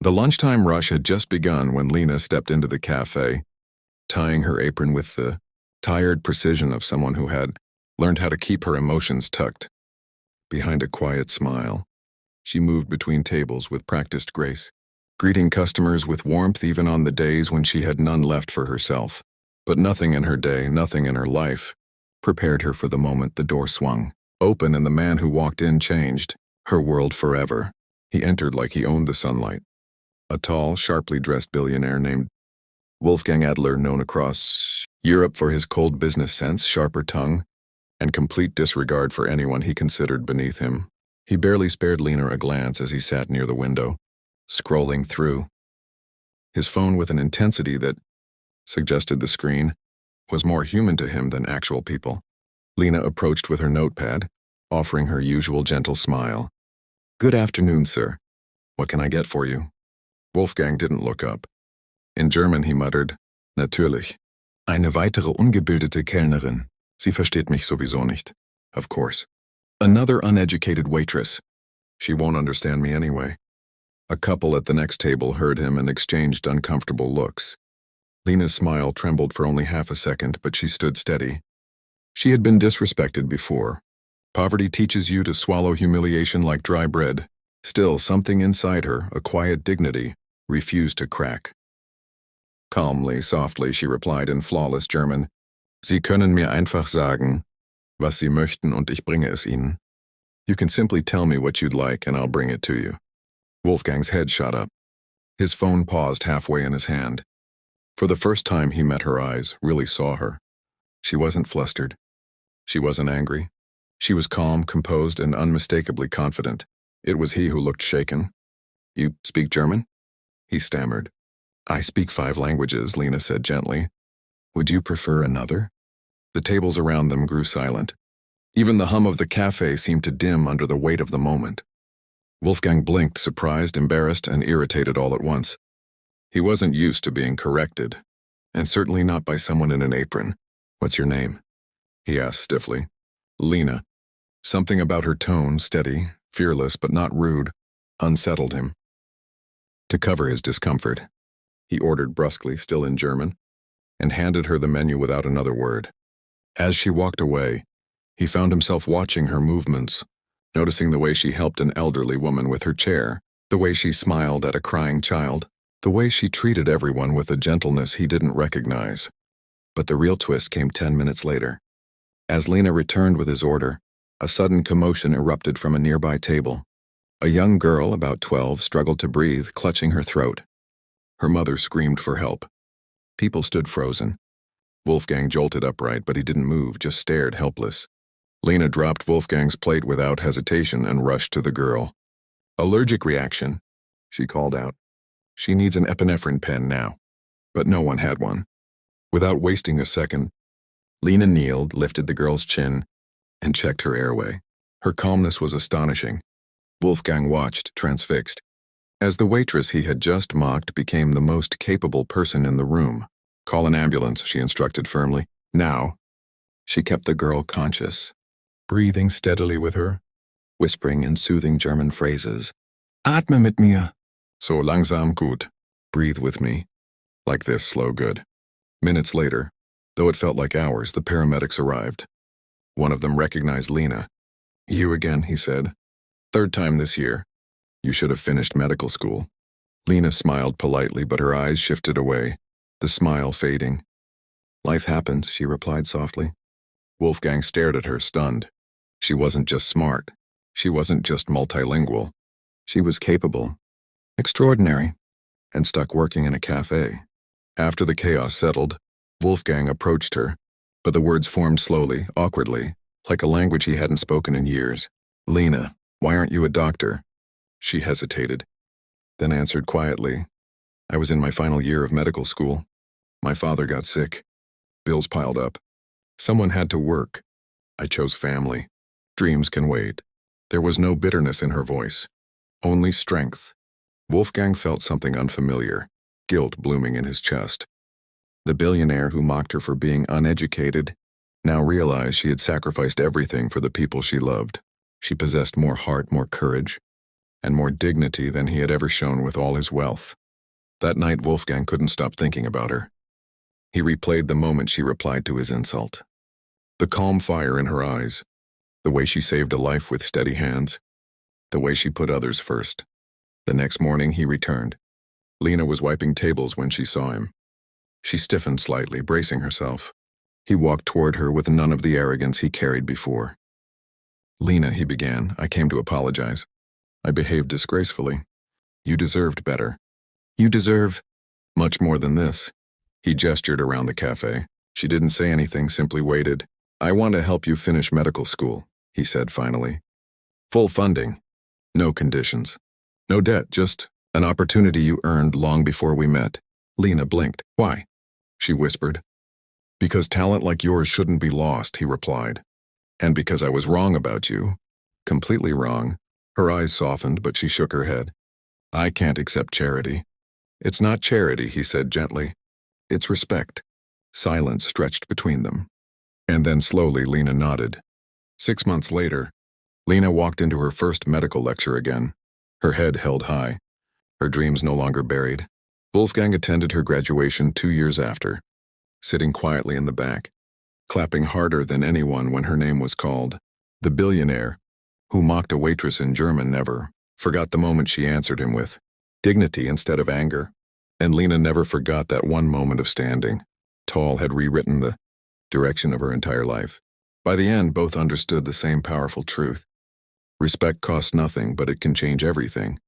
The lunchtime rush had just begun when Lena stepped into the café, tying her apron with the tired precision of someone who had learned how to keep her emotions tucked. Behind a quiet smile, she moved between tables with practiced grace, greeting customers with warmth even on the days when she had none left for herself. But nothing in her day, nothing in her life, prepared her for the moment the door swung open and the man who walked in changed her world forever. He entered like he owned the sunlight. A tall, sharply dressed billionaire named Wolfgang Adler, known across Europe for his cold business sense, sharper tongue, and complete disregard for anyone he considered beneath him. He barely spared Lena a glance as he sat near the window, scrolling through his phone with an intensity that suggested the screen was more human to him than actual people. Lena approached with her notepad, offering her usual gentle smile. "Good afternoon, sir. What can I get for you?" Wolfgang didn't look up. In German he muttered, "Natürlich. Eine weitere ungebildete Kellnerin. Sie versteht mich sowieso nicht. Of course. Another uneducated waitress. She won't understand me anyway." A couple at the next table heard him and exchanged uncomfortable looks. Lena's smile trembled for only half a second, but she stood steady. She had been disrespected before. Poverty teaches you to swallow humiliation like dry bread. Still, something inside her, a quiet dignity, refused to crack. Calmly, softly, she replied in flawless German, "Sie können mir einfach sagen, was Sie möchten und ich bringe es Ihnen. You can simply tell me what you'd like and I'll bring it to you." Wolfgang's head shot up. His phone paused halfway in his hand. For the first time he met her eyes, really saw her. She wasn't flustered. She wasn't angry. She was calm, composed, and unmistakably confident. It was he who looked shaken. "You speak German?" He stammered. "I speak 5 languages," Lena said gently. "Would you prefer another?" The tables around them grew silent. Even the hum of the café seemed to dim under the weight of the moment. Wolfgang blinked, surprised, embarrassed, and irritated all at once. He wasn't used to being corrected, and certainly not by someone in an apron. "What's your name?" he asked stiffly. "Lena." Something about her tone, steady, fearless but not rude, unsettled him. To cover his discomfort, he ordered brusquely, still in German, and handed her the menu without another word. As she walked away, he found himself watching her movements, noticing the way she helped an elderly woman with her chair, the way she smiled at a crying child, the way she treated everyone with a gentleness he didn't recognize. But the real twist came 10 minutes later. As Lena returned with his order, a sudden commotion erupted from a nearby table. A young girl, about 12, struggled to breathe, clutching her throat. Her mother screamed for help. People stood frozen. Wolfgang jolted upright, but he didn't move, just stared helpless. Lena dropped Wolfgang's plate without hesitation and rushed to the girl. "Allergic reaction," she called out. "She needs an epinephrine pen now." But no one had one. Without wasting a second, Lena kneeled, lifted the girl's chin, and checked her airway. Her calmness was astonishing. Wolfgang watched, transfixed, as the waitress he had just mocked became the most capable person in the room. "Call an ambulance," she instructed firmly. "Now." She kept the girl conscious, breathing steadily with her, whispering in soothing German phrases. "Atme mit mir." "So langsam gut." "Breathe with me." Like this, slow good. Minutes later, though it felt like hours, the paramedics arrived. One of them recognized Lena. "You again," he said. "3rd time this year. You should have finished medical school." Lena smiled politely, but her eyes shifted away, the smile fading. "Life happens," she replied softly. Wolfgang stared at her, stunned. She wasn't just smart. She wasn't just multilingual. She was capable, extraordinary, and stuck working in a café. After the chaos settled, Wolfgang approached her, but the words formed slowly, awkwardly, like a language he hadn't spoken in years. "Lena, why aren't you a doctor?" She hesitated, then answered quietly, "I was in my final year of medical school. My father got sick. Bills piled up. Someone had to work. I chose family. Dreams can wait." There was no bitterness in her voice, only strength. Wolfgang felt something unfamiliar, guilt blooming in his chest. The billionaire who mocked her for being uneducated now realized she had sacrificed everything for the people she loved. She possessed more heart, more courage, and more dignity than he had ever shown with all his wealth. That night, Wolfgang couldn't stop thinking about her. He replayed the moment she replied to his insult. The calm fire in her eyes, the way she saved a life with steady hands, the way she put others first. The next morning, he returned. Lena was wiping tables when she saw him. She stiffened slightly, bracing herself. He walked toward her with none of the arrogance he carried before. "Lena," he began, "I came to apologize. I behaved disgracefully. You deserved better. You deserve much more than this." He gestured around the cafe. She didn't say anything, simply waited. "I want to help you finish medical school," he said finally. "Full funding. No conditions. No debt, just an opportunity you earned long before we met." Lena blinked. "Why?" she whispered. "Because talent like yours shouldn't be lost," he replied. "And because I was wrong about you. Completely wrong." Her eyes softened, but she shook her head. "I can't accept charity." "It's not charity," he said gently. "It's respect." Silence stretched between them. And then slowly Lena nodded. 6 months later, Lena walked into her first medical lecture again, her head held high, her dreams no longer buried. Wolfgang attended her graduation 2 years after, sitting quietly in the back, clapping harder than anyone when her name was called. The billionaire, who mocked a waitress in German, never forgot the moment she answered him with dignity instead of anger. And Lena never forgot that one moment of standing tall had rewritten the direction of her entire life. By the end, both understood the same powerful truth. Respect costs nothing, but it can change everything.